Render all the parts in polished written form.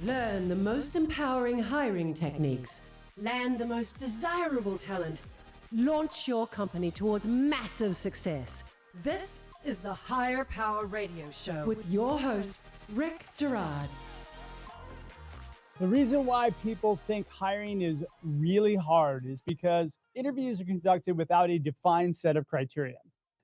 Learn the most empowering hiring techniques. Land the most desirable talent. Launch your company towards massive success. This is the Higher Power Radio Show with your host, Rick Girard. The reason why people think hiring is really hard is because interviews are conducted without a defined set of criteria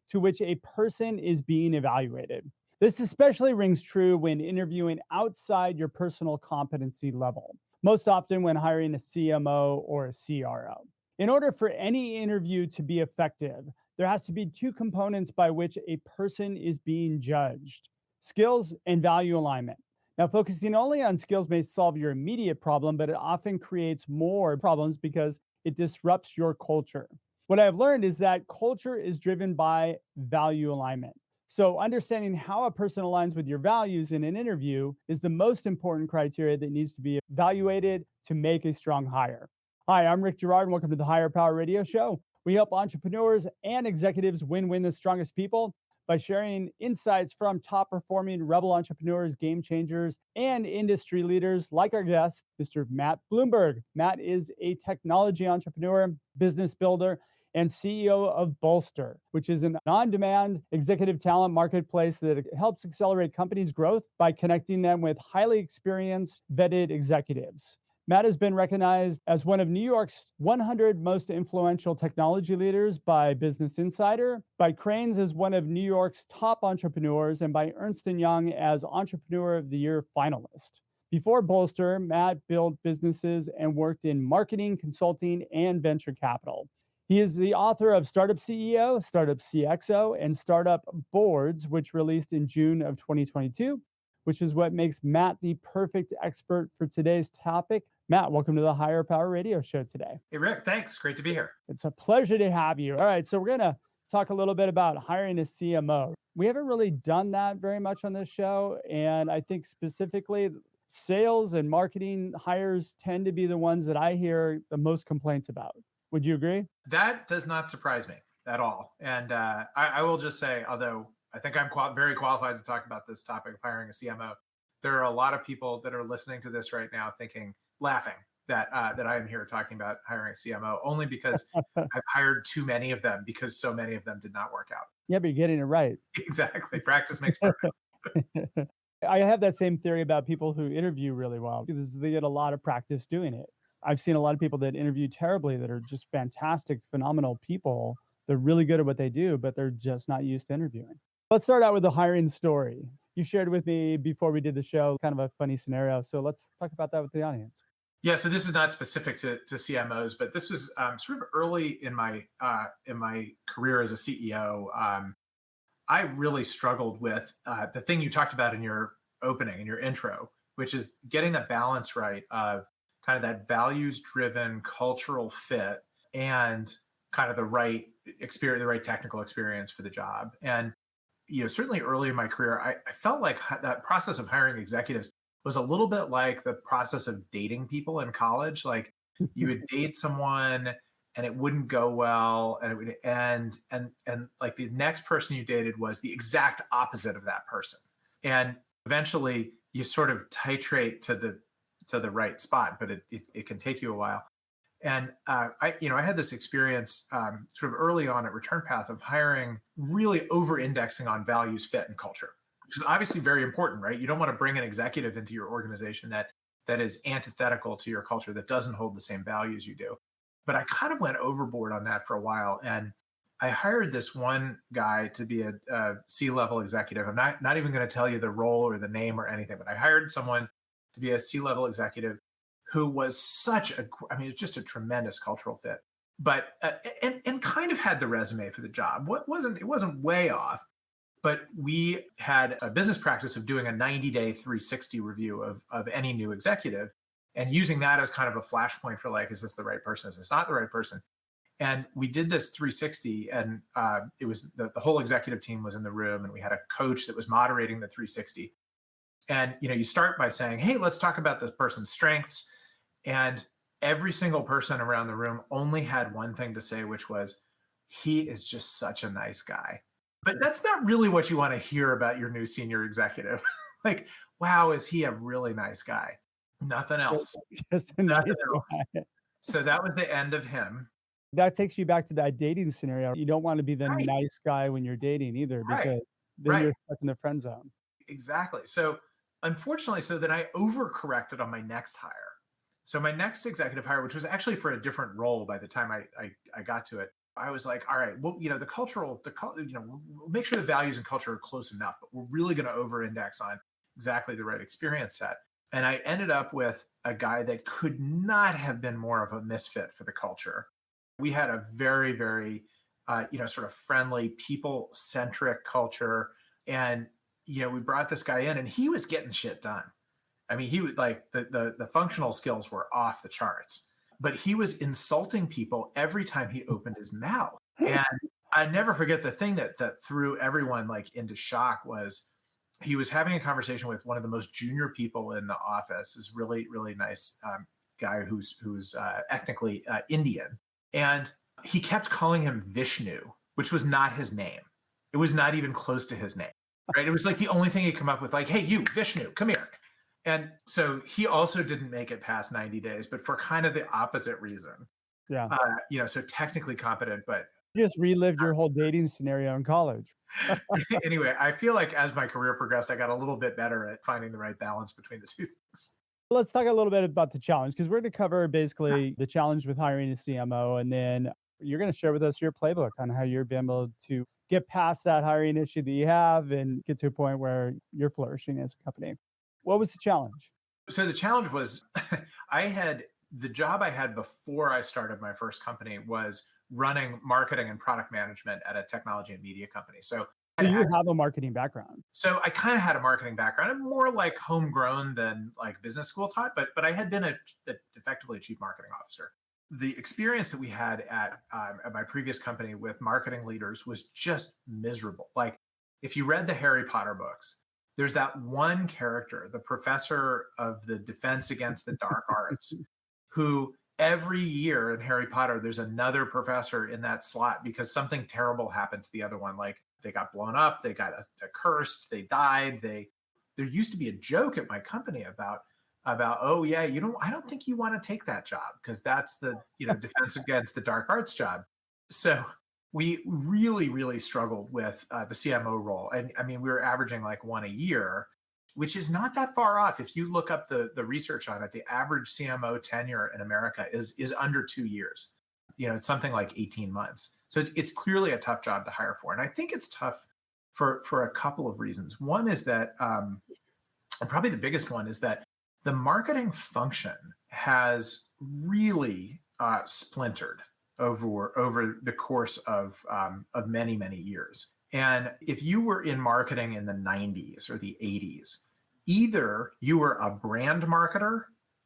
to which a person is being evaluated. This especially rings true when interviewing outside your personal competency level, most often when hiring a CMO or a CRO. In order for any interview to be effective, there has to be two components by which a person is being judged: skills and value alignment. Now, focusing only on skills may solve your immediate problem, but it often creates more problems because it disrupts your culture. What I've learned is that culture is driven by value alignment. So understanding how a person aligns with your values in an interview is the most important criteria that needs to be evaluated to make a strong hire. Hi, I'm Rick Girard, and welcome to the Higher Power Radio Show. We help entrepreneurs and executives win the strongest people by sharing insights from top-performing rebel entrepreneurs, game changers, and industry leaders like our guest, Mr. Matt Blumberg. Matt is a technology entrepreneur, business builder, and CEO of Bolster, which is an on-demand executive talent marketplace that helps accelerate companies' growth by connecting them with highly experienced, vetted executives. Matt has been recognized as one of New York's 100 most influential technology leaders by Business Insider, by Crain as one of New York's top entrepreneurs, and by Ernst Young as Entrepreneur of the Year finalist. Before Bolster, Matt built businesses and worked in marketing, consulting, and venture capital. He is the author of Startup CEO, Startup CXO, and Startup Boards, which released in June of 2022, which is what makes Matt the perfect expert for today's topic. Matt, welcome to the Higher Power Radio Show today. Hey, Rick, thanks. Great to be here. It's a pleasure to have you. All right, so we're going to talk a little bit about hiring a CMO. We haven't really done that very much on this show, and I think specifically sales and marketing hires tend to be the ones that I hear the most complaints about. Would you agree? That does not surprise me at all. And I will just say, although I think I'm very qualified to talk about this topic of hiring a CMO, there are a lot of people that are listening to this right now laughing that I am here talking about hiring a CMO, only because I've hired too many of them because so many of them did not work out. Yeah, but you're getting it right. Exactly. Practice makes perfect. I have that same theory about people who interview really well because they get a lot of practice doing it. I've seen a lot of people that interview terribly that are just fantastic, phenomenal people. They're really good at what they do, but they're just not used to interviewing. Let's start out with the hiring story. You shared with me before we did the show kind of a funny scenario. So let's talk about that with the audience. Yeah, so this is not specific to CMOs, but this was sort of early in my career as a CEO. I really struggled with the thing you talked about in your opening, in your intro, which is getting the balance right of kind of that values-driven cultural fit and kind of the right experience, the right technical experience for the job. And certainly early in my career, I felt like that process of hiring executives was a little bit like the process of dating people in college. Like you would date someone and it wouldn't go well, and it would end, and like the next person you dated was the exact opposite of that person. And eventually you sort of titrate to the right spot, but it can take you a while. And I had this experience sort of early on at Return Path of hiring, really over-indexing on values, fit, and culture, which is obviously very important, right? You don't want to bring an executive into your organization that is antithetical to your culture, that doesn't hold the same values you do. But I kind of went overboard on that for a while, and I hired this one guy to be a C-level executive. I'm not even going to tell you the role or the name or anything, but I hired someone to be a C-level executive who was it's just a tremendous cultural fit, but and kind of had the resume for the job. It wasn't way off, but we had a business practice of doing a 90-day 360 review of any new executive, and using that as kind of a flashpoint for like, is this the right person? Is this not the right person? And we did this 360, and it was the whole executive team was in the room, and we had a coach that was moderating the 360. And you start by saying, hey, let's talk about this person's strengths. And every single person around the room only had one thing to say, which was, he is just such a nice guy. But that's not really what you want to hear about your new senior executive. Like, wow, is he a really nice guy? Nothing else. Just a Nothing nice else. guy. So that was the end of him. That takes you back to that dating scenario. You don't wanna be the Right, nice guy when you're dating either right, because then right. you're stuck in the friend zone. Exactly. So unfortunately, so then I overcorrected on my next hire. So my next executive hire, which was actually for a different role by the time I got to it, I was like, all right, well, we'll make sure the values and culture are close enough, but we're really going to over-index on exactly the right experience set. And I ended up with a guy that could not have been more of a misfit for the culture. We had a very, very, sort of friendly, people-centric culture, and we brought this guy in, and he was getting shit done. I mean, he would like the functional skills were off the charts, but he was insulting people every time he opened his mouth. And I never forget the thing that threw everyone like into shock was he was having a conversation with one of the most junior people in the office, this really really nice guy who's ethnically Indian, and he kept calling him Vishnu, which was not his name. It was not even close to his name. Right? It was like the only thing he'd come up with, like, "Hey, you Vishnu, come here." And so he also didn't make it past 90 days, but for kind of the opposite reason. Yeah. So technically competent, but You just relived your whole dating scenario in college. anyway, I feel like as my career progressed, I got a little bit better at finding the right balance between the two things. Let's talk a little bit about the challenge because we're going to cover basically the challenge with hiring a CMO. And then you're going to share with us your playbook on how you're being able to get past that hiring issue that you have and get to a point where you're flourishing as a company. What was the challenge? So the challenge was I had the job I had before I started my first company was running marketing and product management at a technology and media company. So you have a marketing background. So I kind of had a marketing background. I'm more like homegrown than like business school taught, but I had been effectively a chief marketing officer. The experience that we had at my previous company with marketing leaders was just miserable. Like if you read the Harry Potter books, there's that one character, the professor of the defense against the dark arts, who every year in Harry Potter, there's another professor in that slot because something terrible happened to the other one. Like they got blown up, they got cursed, they died. There used to be a joke at my company about oh yeah, I don't think you want to take that job because that's the defense against the dark arts job. So we really really struggled with the CMO role, and I mean we were averaging like one a year, which is not that far off. If you look up the research on it, the average CMO tenure in America is under 2 years. It's something like 18 months. So it's clearly a tough job to hire for. And I think it's tough for a couple of reasons. One is that, and probably the biggest one is that the marketing function has really splintered over the course of many, many years. And if you were in marketing in the 90s or the 80s, either you were a brand marketer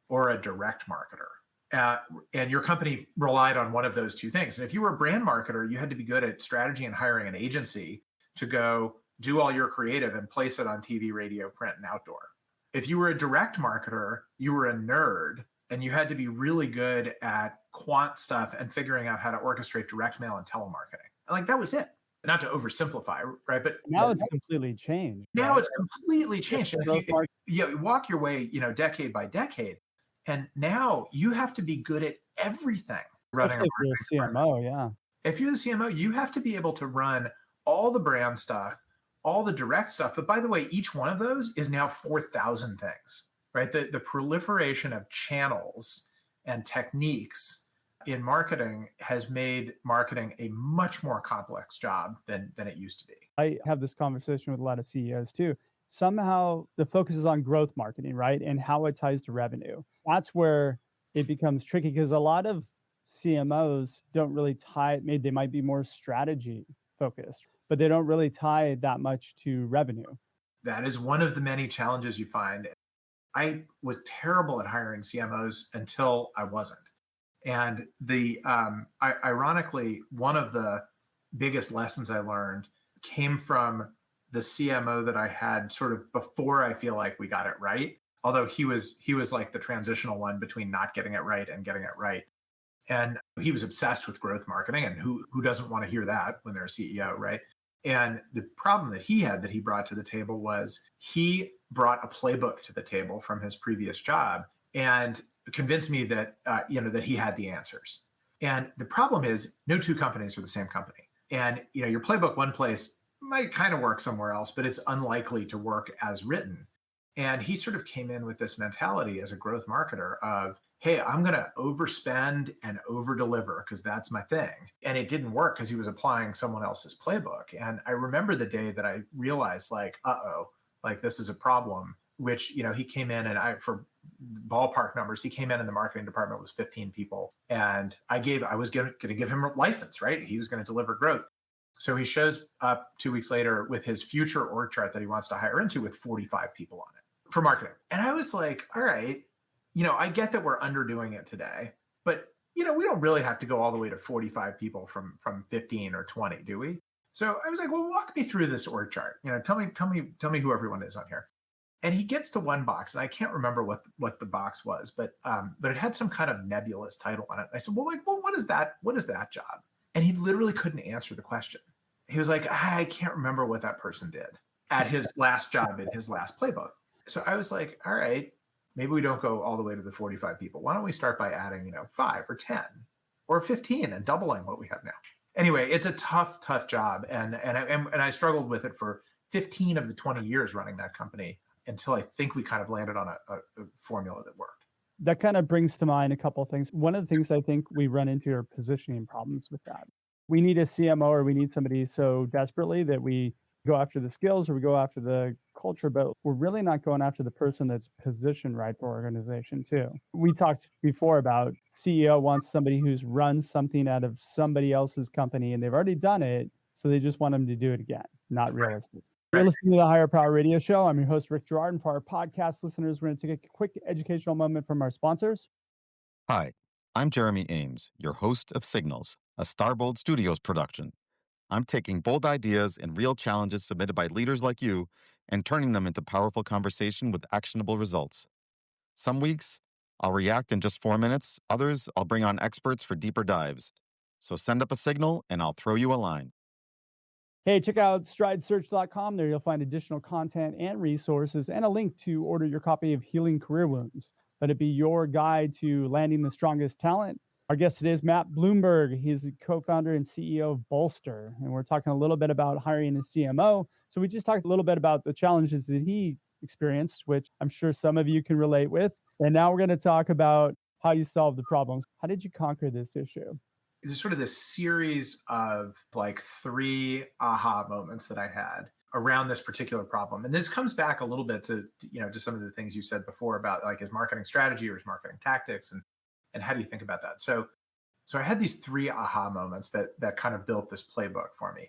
or a direct marketer. And your company relied on one of those two things. And if you were a brand marketer, you had to be good at strategy and hiring an agency to go do all your creative and place it on TV, radio, print, and outdoor. If you were a direct marketer, you were a nerd and you had to be really good at quant stuff and figuring out how to orchestrate direct mail and telemarketing. And like that was it. Not to oversimplify, right? But Now it's completely changed. now Right? it's completely changed. And if you walk your way, decade by decade, and now you have to be good at everything. Especially if you're a CMO, yeah. If you're the CMO, you have to be able to run all the brand stuff, all the direct stuff. But by the way, each one of those is now 4,000 things, right? The proliferation of channels and techniques in marketing has made marketing a much more complex job than it used to be. I have this conversation with a lot of CEOs too. Somehow the focus is on growth marketing, right? And how it ties to revenue. That's where it becomes tricky because a lot of CMOs don't really tie, maybe they might be more strategy focused, but they don't really tie that much to revenue. That is one of the many challenges you find. I was terrible at hiring CMOs until I wasn't. And ironically, one of the biggest lessons I learned came from the CMO that I had sort of before I feel like we got it right. Although he was like the transitional one between not getting it right and getting it right. And he was obsessed with growth marketing, and who doesn't want to hear that when they're a CEO, right? And the problem that he brought to the table was he brought a playbook to the table from his previous job. and convince me that that he had the answers. And the problem is, no two companies are the same company. And your playbook one place might kind of work somewhere else, but it's unlikely to work as written. And he sort of came in with this mentality as a growth marketer of, hey, I'm going to overspend and over deliver because that's my thing. And it didn't work because he was applying someone else's playbook. And I remember the day that I realized, like, like this is a problem, which, he came in and for ballpark numbers, he came in and the marketing department was 15 people. And I was going to give him a license, right? He was going to deliver growth. So he shows up 2 weeks later with his future org chart that he wants to hire into with 45 people on it for marketing. And I was like, all right, I get that we're underdoing it today, but we don't really have to go all the way to 45 people from 15 or 20, do we? So I was like, well, walk me through this org chart. Tell me who everyone is on here. And he gets to one box, and I can't remember what the box was, but it had some kind of nebulous title on it. I said, well, what is that? What is that job? And he literally couldn't answer the question. He was like, I can't remember what that person did at his last job in his last playbook. So I was like, all right, maybe we don't go all the way to the 45 people. Why don't we start by adding, 5 or 10 or 15 and doubling what we have now? Anyway, it's a tough job. And I struggled with it for 15 of the 20 years running that company until I think we kind of landed on a formula that worked. That kind of brings to mind a couple of things. One of the things I think we run into are positioning problems with that. We need a CMO, or we need somebody so desperately that we go after the skills or we go after the culture, but we're really not going after the person that's positioned right for organization too. We talked before about CEO wants somebody who's run something out of somebody else's company and they've already done it, so they just want them to do it again. Not realistic. You're listening to the Higher Power Radio Show. I'm your host, Rick Gerard, and for our podcast listeners, we're going to take a quick educational moment from our sponsors. Hi, I'm Jeremy Ames, your host of Signals, a Starbold Studios production. I'm taking bold ideas and real challenges submitted by leaders like you and turning them into powerful conversation with actionable results. Some weeks, I'll react in just 4 minutes. Others, I'll bring on experts for deeper dives. So send up a signal and I'll throw you a line. Hey, check out stridesearch.com. There you'll find additional content and resources and a link to order your copy of Healing Career Wounds. Let it be your guide to landing the strongest talent. Our guest today is Matt Blumberg. He's the co-founder and CEO of Bolster. And we're talking a little bit about hiring a CMO. So we just talked a little bit about the challenges that he experienced, which I'm sure some of you can relate with. And now we're going to talk about how you solve the problems. How did you conquer this issue? There's sort of this series of like 3 aha moments that I had around this particular problem. And this comes back a little bit to some of the things you said before about like his marketing strategy or his marketing tactics and how do you think about that? So I had these 3 aha moments that kind of built this playbook for me.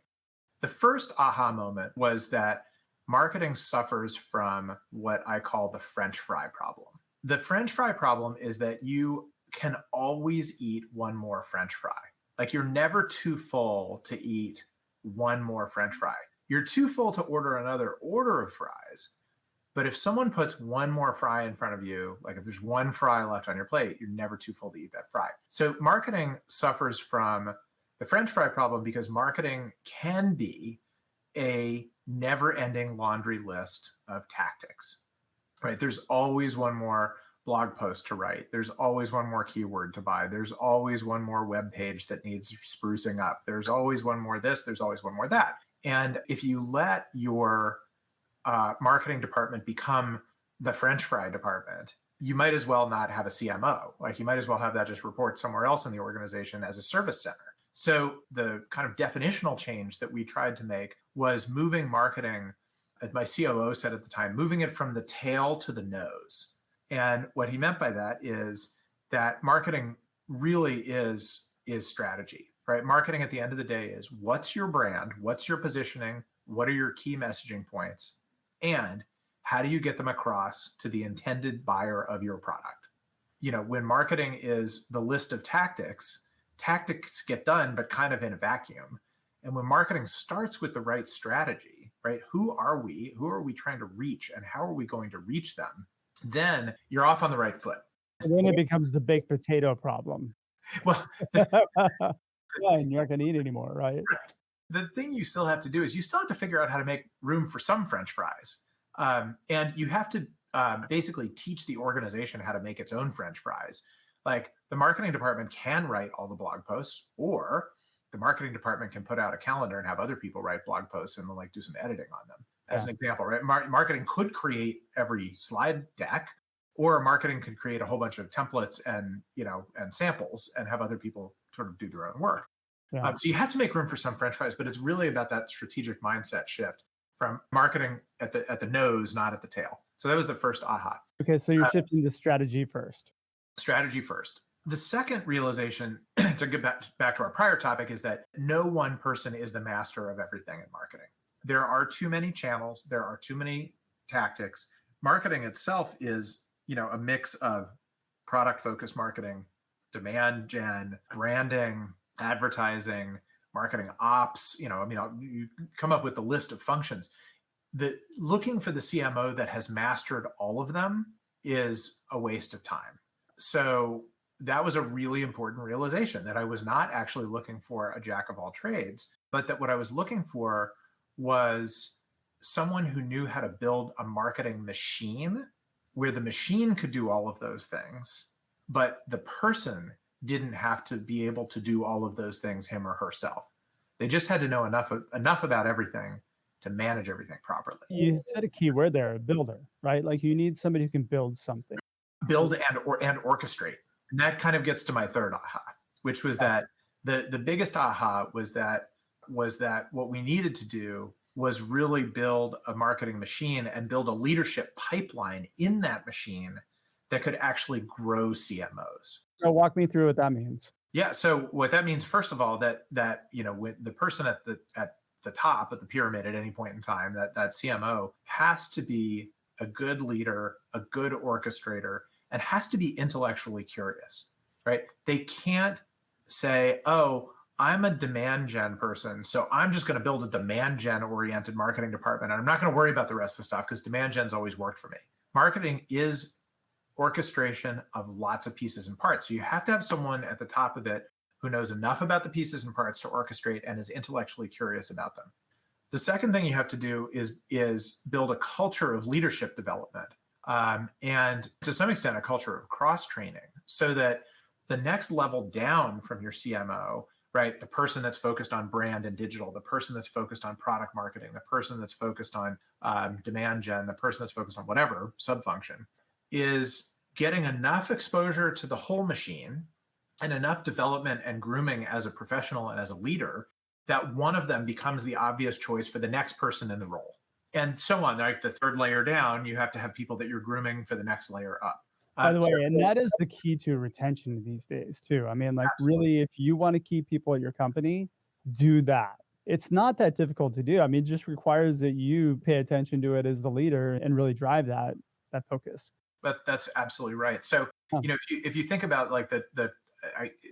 The first aha moment was that marketing suffers from what I call the French fry problem. The French fry problem is that you can always eat one more French fry. Like you're never too full to eat one more French fry. You're too full to order another order of fries. But if someone puts one more fry in front of you, like if there's one fry left on your plate, you're never too full to eat that fry. So marketing suffers from the French fry problem because marketing can be a never-ending laundry list of tactics, right? There's always one more blog post to write. There's always one more keyword to buy. There's always one more web page that needs sprucing up. There's always one more this. There's always one more that. And if you let your marketing department become the French fry department, you might as well not have a CMO. Like you might as well have that just report somewhere else in the organization as a service center. So the kind of definitional change that we tried to make was moving marketing, as my COO said at the time, moving it from the tail to the nose. And what he meant by that is that marketing really is strategy, right? Marketing at the end of the day is what's your brand, what's your positioning, what are your key messaging points, and how do you get them across to the intended buyer of your product? When marketing is the list of tactics get done, but kind of in a vacuum. And when marketing starts with the right strategy, right? Who are we? Who are we trying to reach? And how are we going to reach them? Then you're off on the right foot. And then it becomes the baked potato problem. Well, and you're not going to eat anymore, right? The thing you still have to do is you still have to figure out how to make room for some French fries. And you have to basically teach the organization how to make its own French fries. Like the marketing department can write all the blog posts, or the marketing department can put out a calendar and have other people write blog posts and like do some editing on them. As an example, right? Marketing could create every slide deck, or marketing could create a whole bunch of templates and samples and have other people sort of do their own work. Yeah. So you have to make room for some French fries, but it's really about that strategic mindset shift from marketing at the nose, not at the tail. So that was the first aha. Okay, so you're shifting to strategy first. Strategy first. The second realization, to get back to our prior topic, is that no one person is the master of everything in marketing. There are too many channels. There are too many tactics. Marketing itself is, a mix of product-focused marketing, demand gen, branding, advertising, marketing ops. You come up with the list of functions. Looking for the CMO that has mastered all of them is a waste of time. So that was a really important realization, that I was not actually looking for a jack of all trades, but that what I was looking for was someone who knew how to build a marketing machine where the machine could do all of those things, but the person didn't have to be able to do all of those things him or herself. They just had to know enough about everything to manage everything properly. You said a key word there, a builder, right? Like you need somebody who can build something. Build and orchestrate. And that kind of gets to my third aha, which was that the biggest aha was that what we needed to do was really build a marketing machine and build a leadership pipeline in that machine that could actually grow CMOs. So walk me through what that means. Yeah. So what that means, first of all, that with the person at the top of the pyramid at any point in time, that CMO has to be a good leader, a good orchestrator, and has to be intellectually curious, right? They can't say, oh, I'm a demand gen person, so I'm just going to build a demand gen oriented marketing department, and I'm not going to worry about the rest of the stuff because demand gen's always worked for me. Marketing is orchestration of lots of pieces and parts. So you have to have someone at the top of it who knows enough about the pieces and parts to orchestrate and is intellectually curious about them. The second thing you have to do is build a culture of leadership development, and to some extent a culture of cross-training, so that the next level down from your CMO, right, the person that's focused on brand and digital, the person that's focused on product marketing, the person that's focused on demand gen, the person that's focused on whatever sub-function, is getting enough exposure to the whole machine and enough development and grooming as a professional and as a leader that one of them becomes the obvious choice for the next person in the role. And so on, like the third layer down, you have to have people that you're grooming for the next layer up. By the way, and that is the key to retention these days too. I mean, like really, if you want to keep people at your company, do that. It's not that difficult to do. I mean, it just requires that you pay attention to it as the leader and really drive that focus. But that's absolutely right. So, if you think about like the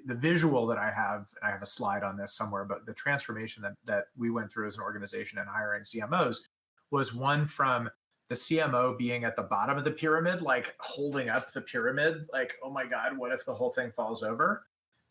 visual that I have a slide on this somewhere, but the transformation that we went through as an organization and hiring CMOs was one from the CMO being at the bottom of the pyramid, like holding up the pyramid, like, oh my God, what if the whole thing falls over?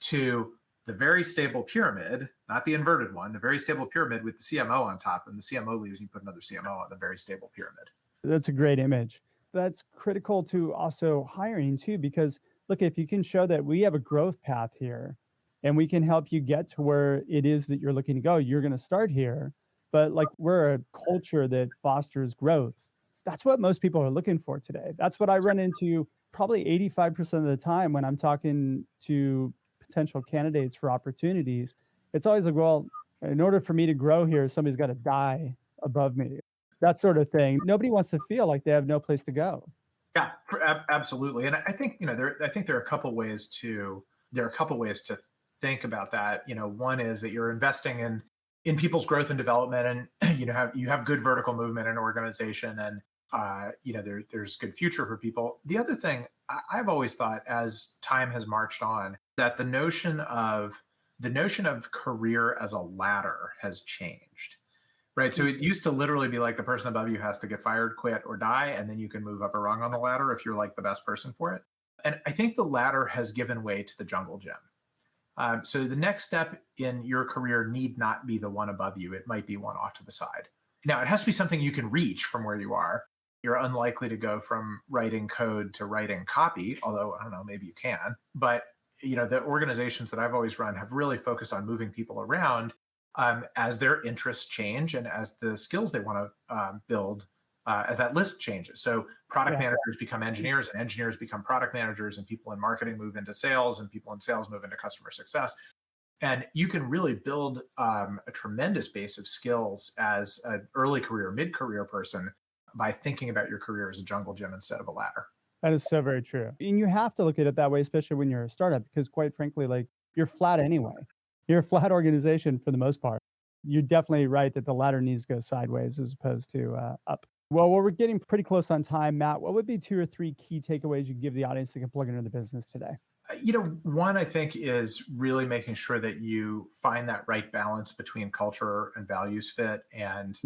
To the very stable pyramid, not the inverted one, the very stable pyramid with the CMO on top, and the CMO leaves, you put another CMO on the very stable pyramid. That's a great image. That's critical to also hiring too, because look, if you can show that we have a growth path here and we can help you get to where it is that you're looking to go, you're going to start here. But like we're a culture that fosters growth. That's what most people are looking for today. That's what I run into probably 85% of the time when I'm talking to potential candidates for opportunities. It's always like, well, in order for me to grow here, somebody's got to die above me. That sort of thing. Nobody wants to feel like they have no place to go. Yeah, absolutely. And I think, there are a couple ways to think about that. One is that you're investing in people's growth and development, and you have good vertical movement in an organization, and there's good future for people. The other thing I've always thought, as time has marched on, that the notion of career as a ladder has changed. Right. So it used to literally be like the person above you has to get fired, quit, or die, and then you can move up a rung on the ladder if you're like the best person for it. And I think the ladder has given way to the jungle gym. So the next step in your career need not be the one above you. It might be one off to the side. Now, it has to be something you can reach from where you are, You're unlikely to go from writing code to writing copy, although I don't know, maybe you can. But the organizations that I've always run have really focused on moving people around as their interests change and as the skills they want to build as that list changes. So product managers become engineers, and engineers become product managers, and people in marketing move into sales, and people in sales move into customer success. And you can really build a tremendous base of skills as an early career, mid-career person by thinking about your career as a jungle gym instead of a ladder. That is so very true. And you have to look at it that way, especially when you're a startup, because quite frankly, like, you're flat anyway. You're a flat organization for the most part. You're definitely right that the ladder needs to go sideways as opposed to up. Well, we're getting pretty close on time. Matt, what would be 2 or 3 key takeaways you give the audience that can plug into the business today? One, I think, is really making sure that you find that right balance between culture and values fit and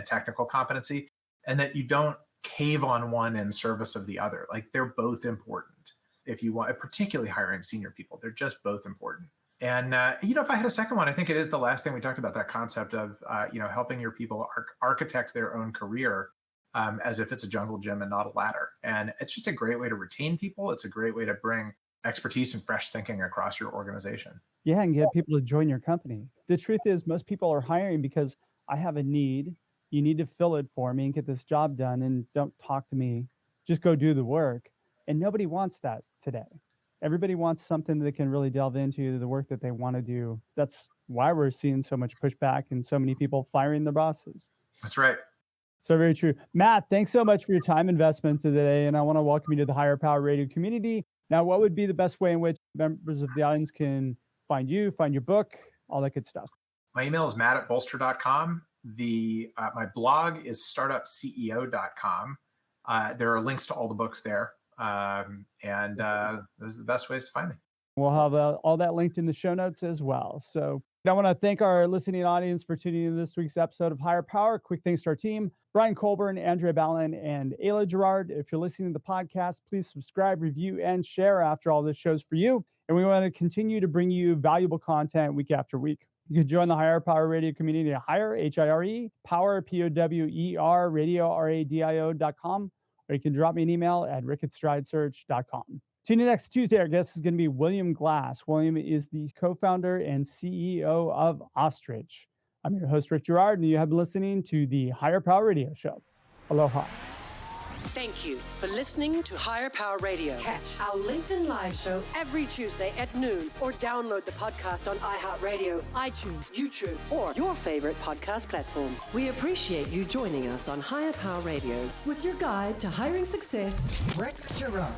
technical competency, and that you don't cave on one in service of the other. Like, they're both important. If you want, particularly hiring senior people, they're just both important. And, if I had a second one, I think it is the last thing we talked about, that concept of, helping your people architect their own career as if it's a jungle gym and not a ladder. And it's just a great way to retain people. It's a great way to bring expertise and fresh thinking across your organization. Yeah, and get people to join your company. The truth is, most people are hiring because I have a need. You need to fill it for me and get this job done, and don't talk to me. Just go do the work. And nobody wants that today. Everybody wants something that can really delve into the work that they want to do. That's why we're seeing so much pushback and so many people firing their bosses. That's right. So very true. Matt, thanks so much for your time investment today. And I want to welcome you to the Higher Power Radio community. Now, what would be the best way in which members of the audience can find you, find your book, all that good stuff? My email is matt@bolster.com. My blog is startupceo.com. There are links to all the books there. And those are the best ways to find me. We'll have all that linked in the show notes as well. So I want to thank our listening audience for tuning in to this week's episode of Higher Power. Quick thanks to our team, Brian Colburn, Andrea Ballin, and Ayla Gerard. If you're listening to the podcast, please subscribe, review, and share after all this show's for you. And we want to continue to bring you valuable content week after week. You can join the Higher Power Radio community at Higher, H-I-R-E, Power, P-O-W-E-R, radio, R-A-D-I-O.com. Or you can drop me an email at rick@stridesearch.com. Tune in next Tuesday. Our guest is going to be William Glass. William is the co-founder and CEO of Ostrich. I'm your host, Rick Gerard, and you have been listening to the Higher Power Radio Show. Aloha. Thank you for listening to Higher Power Radio. Catch our LinkedIn Live show every Tuesday at noon, or download the podcast on iHeartRadio, iTunes, YouTube, or your favorite podcast platform. We appreciate you joining us on Higher Power Radio with your guide to hiring success, Rick Gerard.